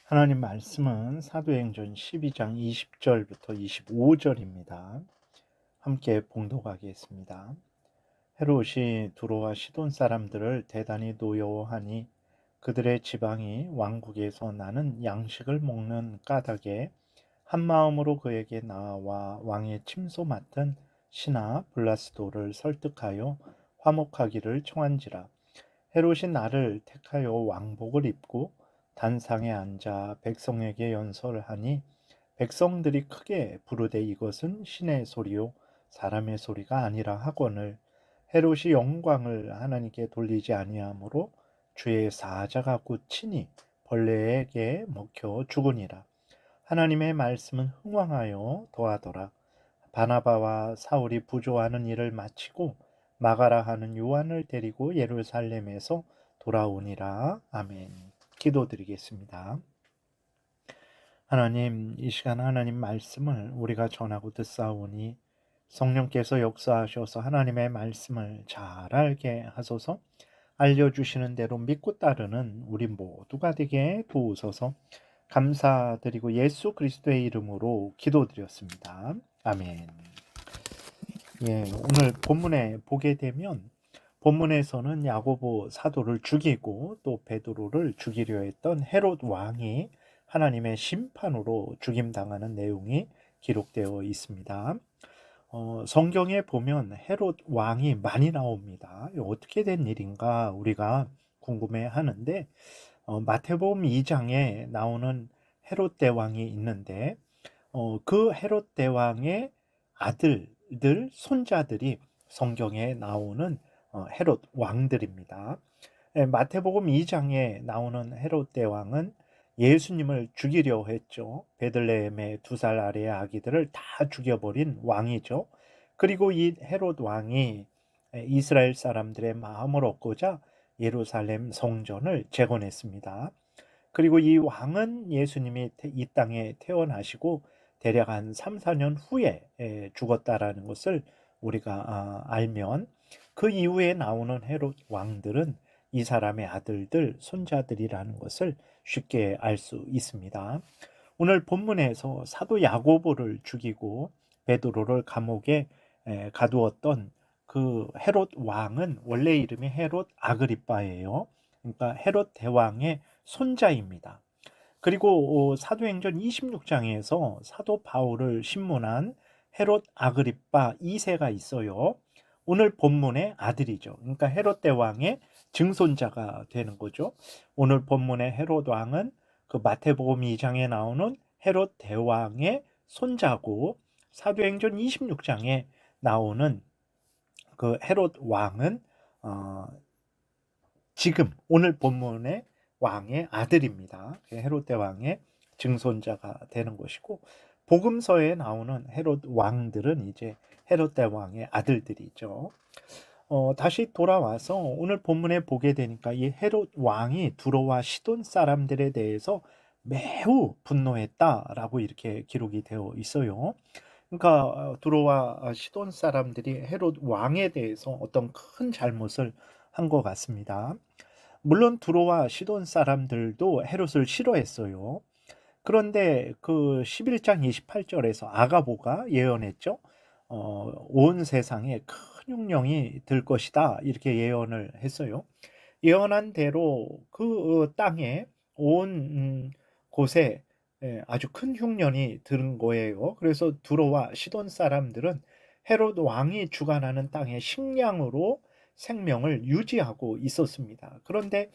하나님 말씀은 사도행전 12장 20절부터 25절입니다. 함께 봉독하겠습니다. 헤롯이 두로와 시돈 사람들을 대단히 노여워하니 그들의 지방이 왕국에서 나는 양식을 먹는 까닭에 한마음으로 그에게 나와 왕의 침소 맡은 신하 블라스도를 설득하여 화목하기를 청한지라. 헤롯이 나를 택하여 왕복을 입고 단상에 앉아 백성에게 연설하니 백성들이 크게 부르되 이것은 신의 소리요 사람의 소리가 아니라 하거늘 헤롯이 영광을 하나님께 돌리지 아니하므로 주의 사자가 곧 친히 벌레에게 먹혀 죽으니라. 하나님의 말씀은 흥왕하여 더하더라. 바나바와 사울이 부조하는 일을 마치고 마가라 하는 요한을 데리고 예루살렘에서 돌아오니라. 아멘. 기도드리겠습니다. 하나님, 이 시간 하나님 말씀을 우리가 전하고 듣사오니 성령께서 역사하셔서 하나님의 말씀을 잘 알게 하소서. 알려주시는 대로 믿고 따르는 우리 모두가 되게 도우소서. 감사드리고 예수 그리스도의 이름으로 기도드렸습니다. 아멘. 오늘 본문에 보게 되면 본문에서는 야고보 사도를 죽이고 또 베드로를 죽이려 했던 헤롯 왕이 하나님의 심판으로 죽임당하는 내용이 기록되어 있습니다. 성경에 보면 헤롯 왕이 많이 나옵니다. 어떻게 된 일인가 우리가 궁금해 하는데 마태복음 2장에 나오는 헤롯 대왕이 있는데 그 헤롯 대왕의 아들들, 손자들이 성경에 나오는 헤롯 왕들입니다. 마태복음 2장에 나오는 헤롯 대왕은 예수님을 죽이려 했죠. 베들레헴의 2살 아래의 아기들을 다 죽여버린 왕이죠. 그리고 이 헤롯 왕이 이스라엘 사람들의 마음을 얻고자 예루살렘 성전을 재건했습니다. 그리고 이 왕은 예수님이 이 땅에 태어나시고 대략 한 3, 4년 후에 죽었다라는 것을 우리가 알면 그 이후에 나오는 헤롯 왕들은 이 사람의 아들들, 손자들이라는 것을 쉽게 알 수 있습니다. 오늘 본문에서 사도 야고보를 죽이고 베드로를 감옥에 가두었던 그 헤롯 왕은 원래 이름이 헤롯 아그리빠예요. 그러니까 헤롯 대왕의 손자입니다. 그리고 사도행전 26장에서 사도 바울을 신문한 헤롯 아그리빠 2세가 있어요. 오늘 본문의 아들이죠. 그러니까 헤롯 대왕의 증손자가 되는 거죠. 오늘 본문의 헤롯 왕은 그 마태복음 2장에 나오는 헤롯 대왕의 손자고 사도행전 26장에 나오는 그 헤롯 왕은 지금 오늘 본문의 왕의 아들입니다. 헤롯 대왕의 증손자가 되는 것이고 복음서에 나오는 헤롯 왕들은 이제 헤롯 대왕의 아들들이죠. 다시 돌아와서 오늘 본문에 보게 되니까 이 헤롯 왕이 두로와 시돈 사람들에 대해서 매우 분노했다라고 이렇게 기록이 되어 있어요. 그러니까 두로와 시돈 사람들이 헤롯 왕에 대해서 어떤 큰 잘못을 한 것 같습니다. 물론 두로와 시돈 사람들도 헤롯을 싫어했어요. 그런데 그 11장 28절에서 아가보가 예언했죠. 온 세상에 큰 흉령이 들 것이다. 이렇게 예언을 했어요. 예언한 대로 그 땅에 온 곳에 아주 큰 흉년이 들은 거예요. 그래서 두로와 시돈 사람들은 헤롯 왕이 주관하는 땅의 식량으로 생명을 유지하고 있었습니다. 그런데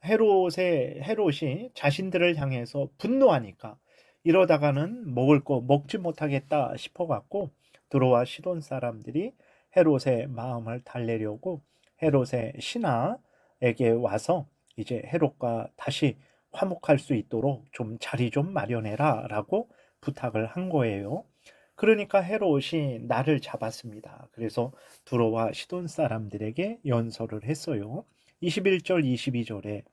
헤롯이 자신들을 향해서 분노하니까 이러다가는 먹을 거 먹지 못하겠다 싶어갖고 두로와 시돈 사람들이 헤롯의 마음을 달래려고 헤롯의 신하에게 와서 이제 헤롯과 다시 화목할 수 있도록 좀 자리 좀 마련해라 라고 부탁을 한 거예요. 그러니까 헤롯이 날을 잡았습니다. 그래서 두로와 시돈 사람들에게 연설을 했어요. 21절 22절에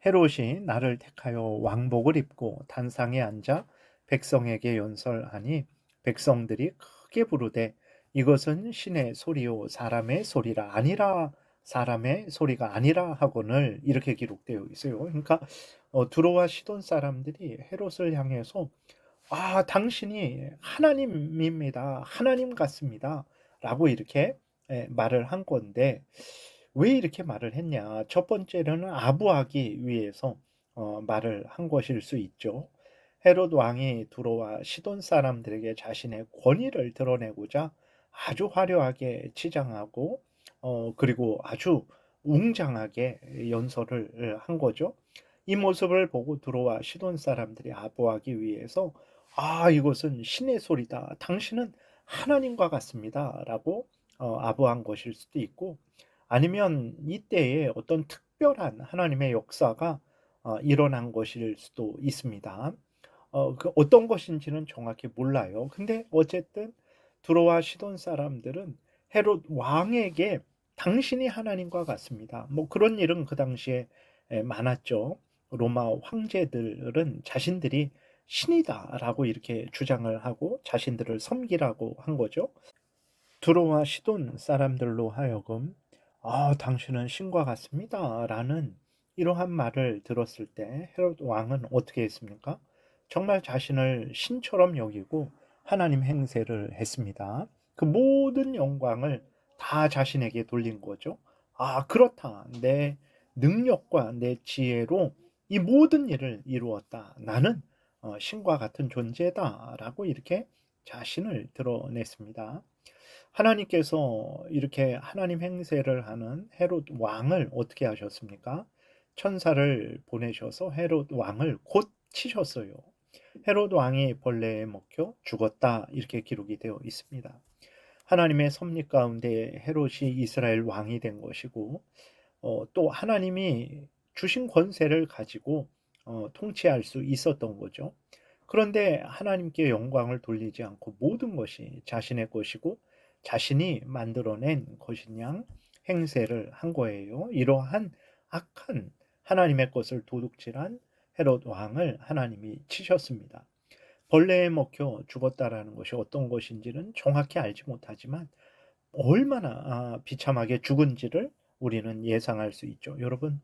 헤롯이 나를 택하여 왕복을 입고 단상에 앉아 백성에게 연설하니 백성들이 크게 부르되 이것은 신의 소리요 사람의 소리라 아니라 사람의 소리가 아니라 하거늘 이렇게 기록되어 있어요. 그러니까 두로와 시돈 사람들이 헤롯을 향해서 "아 당신이 하나님입니다. 하나님 같습니다."라고 이렇게 말을 한 건데, 왜 이렇게 말을 했냐. 첫 번째로는 아부하기 위해서 말을 한 것일 수 있죠. 헤롯 왕이 두로와 시돈 사람들에게 자신의 권위를 드러내고자 아주 화려하게 치장하고 그리고 아주 웅장하게 연설을 한 거죠. 이 모습을 보고 두로와 시돈 사람들이 아부하기 위해서 "아 이것은 신의 소리다. 당신은 하나님과 같습니다."라고 아부한 것일 수도 있고, 아니면 이때에 어떤 특별한 하나님의 역사가 일어난 것일 수도 있습니다. 그 어떤 것인지는 정확히 몰라요. 근데 어쨌든 두로와 시돈 사람들은 헤롯 왕에게 "당신이 하나님과 같습니다." 뭐 그런 일은 그 당시에 많았죠. 로마 황제들은 자신들이 신이다라고 이렇게 주장을 하고 자신들을 섬기라고 한 거죠. 두로와 시돈 사람들로 하여금 "아 당신은 신과 같습니다."라는 이러한 말을 들었을 때 헤롯 왕은 어떻게 했습니까? 정말 자신을 신처럼 여기고 하나님 행세를 했습니다. 그 모든 영광을 다 자신에게 돌린 거죠. '아 그렇다. 내 능력과 내 지혜로 이 모든 일을 이루었다. 나는 신과 같은 존재다.'라고 이렇게 자신을 드러냈습니다. 하나님께서 이렇게 하나님 행세를 하는 헤롯 왕을 어떻게 하셨습니까? 천사를 보내셔서 헤롯 왕을 곧 치셨어요. 헤롯 왕이 벌레에 먹혀 죽었다, 이렇게 기록이 되어 있습니다. 하나님의 섭리 가운데 헤롯이 이스라엘 왕이 된 것이고, 또 하나님이 주신 권세를 가지고 통치할 수 있었던 거죠. 그런데 하나님께 영광을 돌리지 않고 모든 것이 자신의 것이고 자신이 만들어낸 것인 양 행세를 한 거예요. 이러한 악한 하나님의 것을 도둑질한 헤롯 왕을 하나님이 치셨습니다. 벌레에 먹혀 죽었다라는 것이 어떤 것인지는 정확히 알지 못하지만 얼마나 비참하게 죽은지를 우리는 예상할 수 있죠. 여러분,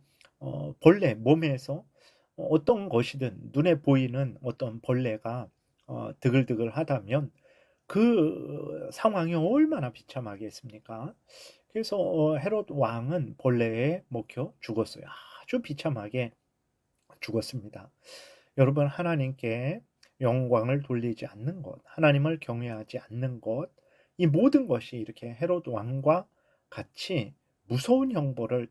벌레 몸에서 어떤 것이든 눈에 보이는 어떤 벌레가 드글드글하다면 그 상황이 얼마나 비참하겠습니까? 그래서 헤롯 왕은 벌레에 먹혀 죽었어요. 아주 비참하게 죽었습니다. 여러분, 하나님께 영광을 돌리지 않는 것, 하나님을 경외하지 않는 것, 이 모든 것이 이렇게 헤롯 왕과 같이 무서운 형벌을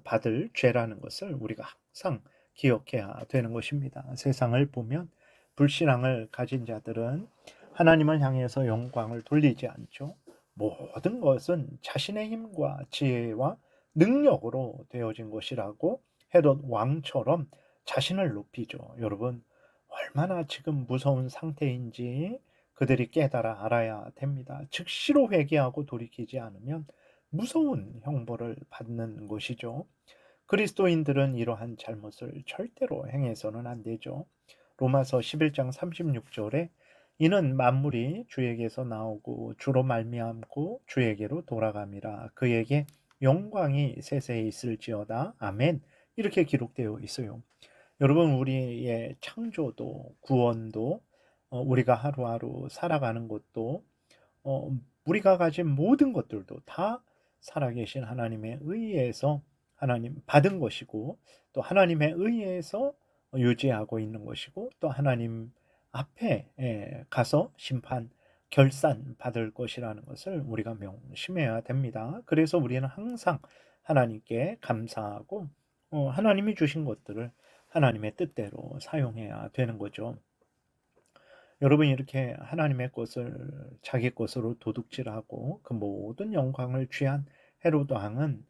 받을 죄라는 것을 우리가 항상 기억해야 되는 것입니다. 세상을 보면 불신앙을 가진 자들은 하나님을 향해서 영광을 돌리지 않죠. 모든 것은 자신의 힘과 지혜와 능력으로 되어진 것이라고 헤롯 왕처럼 자신을 높이죠. 여러분, 얼마나 지금 무서운 상태인지 그들이 깨달아 알아야 됩니다. 즉시로 회개하고 돌이키지 않으면 무서운 형벌을 받는 것이죠. 그리스도인들은 이러한 잘못을 절대로 행해서는 안 되죠. 로마서 11장 36절에 이는 만물이 주에게서 나오고 주로 말미암고 주에게로 돌아감이라 그에게 영광이 세세히 있을지어다. 아멘. 이렇게 기록되어 있어요. 여러분, 우리의 창조도 구원도 우리가 하루하루 살아가는 것도 우리가 가진 모든 것들도 다 살아계신 하나님의 의해서 하나님 받은 것이고, 또 하나님의 의해서 유지하고 있는 것이고, 또 하나님 앞에 가서 심판 결산 받을 것이라는 것을 우리가 명심해야 됩니다. 그래서 우리는 항상 하나님께 감사하고 하나님이 주신 것들을 하나님의 뜻대로 사용해야 되는 거죠. 여러분, 이렇게 하나님의 것을 자기 것으로 도둑질하고 그 모든 영광을 취한 헤롯 왕은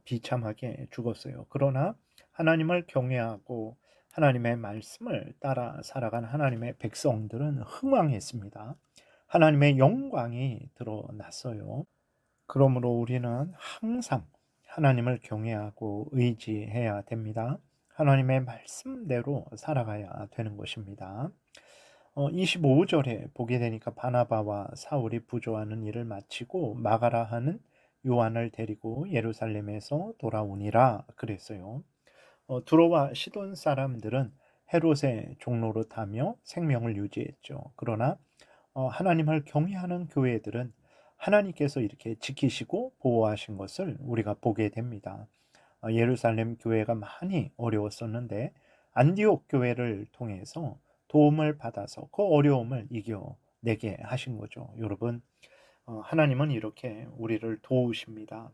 비참하게 죽었어요. 그러나 하나님을 경외하고 하나님의 말씀을 따라 살아간 하나님의 백성들은 흥왕했습니다. 하나님의 영광이 드러났어요. 그러므로 우리는 항상 하나님을 경외하고 의지해야 됩니다. 하나님의 말씀대로 살아가야 되는 것입니다. 25절에 보게 되니까 바나바와 사울이 부조하는 일을 마치고 마가라 하는 요한을 데리고 예루살렘에서 돌아오니라 그랬어요. 두로와 시돈 사람들은 헤롯의 종로로 타며 생명을 유지했죠. 그러나 하나님을 경외하는 교회들은 하나님께서 이렇게 지키시고 보호하신 것을 우리가 보게 됩니다. 예루살렘 교회가 많이 어려웠었는데 안디옥 교회를 통해서 도움을 받아서 그 어려움을 이겨내게 하신 거죠. 여러분, 하나님은 이렇게 우리를 도우십니다.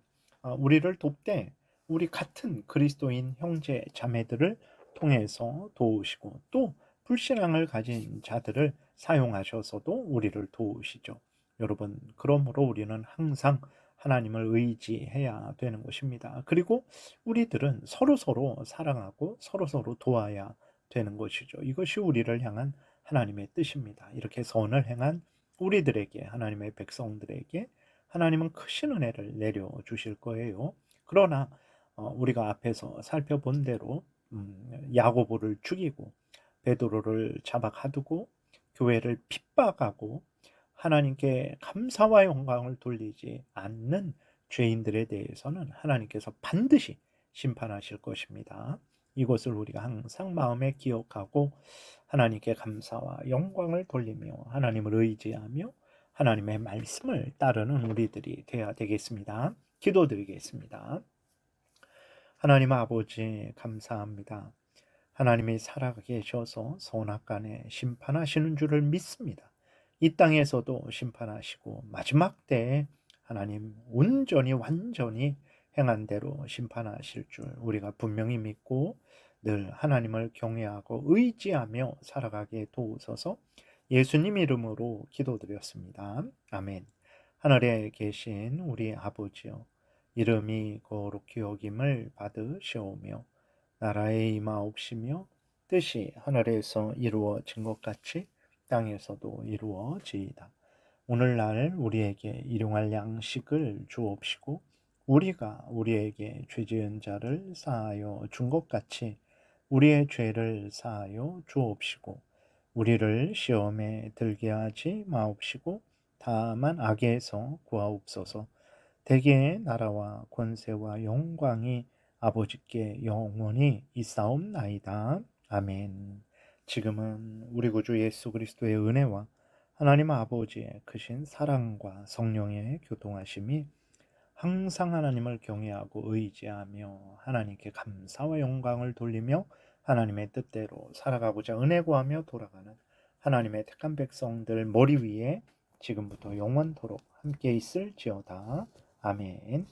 우리를 돕되 우리 같은 그리스도인 형제 자매들을 통해서 도우시고 또 불신앙을 가진 자들을 사용하셔서도 우리를 도우시죠. 여러분, 그러므로 우리는 항상 하나님을 의지해야 되는 것입니다. 그리고 우리들은 서로서로 사랑하고 서로서로 도와야 되는 것이죠. 이것이 우리를 향한 하나님의 뜻입니다. 이렇게 선을 행한 우리들에게, 하나님의 백성들에게 하나님은 크신 은혜를 내려 주실 거예요. 그러나 우리가 앞에서 살펴본 대로 야고보를 죽이고 베드로를 잡아 가두고 교회를 핍박하고 하나님께 감사와 영광을 돌리지 않는 죄인들에 대해서는 하나님께서 반드시 심판하실 것입니다. 이것을 우리가 항상 마음에 기억하고 하나님께 감사와 영광을 돌리며 하나님을 의지하며 하나님의 말씀을 따르는 우리들이 되어야 되겠습니다. 기도드리겠습니다. 하나님 아버지 감사합니다. 하나님이 살아계셔서 선악간에 심판하시는 줄을 믿습니다. 이 땅에서도 심판하시고 마지막 때에 하나님 온전히 완전히 행한 대로 심판하실 줄 우리가 분명히 믿고 늘 하나님을 경외하고 의지하며 살아가게 도우소서. 예수님 이름으로 기도드렸습니다. 아멘. 하늘에 계신 우리 아버지여, 이름이 거룩히 여김을 받으시오며 나라의 임하옵시며 뜻이 하늘에서 이루어진 것 같이 땅에서도 이루어지이다. 오늘날 우리에게 일용할 양식을 주옵시고 우리가 우리에게 죄 지은 자를 사하여 준 것 같이 우리의 죄를 사하여 주옵시고 우리를 시험에 들게 하지 마옵시고 다만 악에서 구하옵소서. 대개의 나라와 권세와 영광이 아버지께 영원히 있사옵나이다. 아멘. 지금은 우리 구주 예수 그리스도의 은혜와 하나님 아버지의 크신 사랑과 성령의 교통하심이 항상 하나님을 경외하고 의지하며 하나님께 감사와 영광을 돌리며 하나님의 뜻대로 살아가고자 은혜 구하며 돌아가는 하나님의 택한 백성들 머리 위에 지금부터 영원토록 함께 있을지어다. 아멘.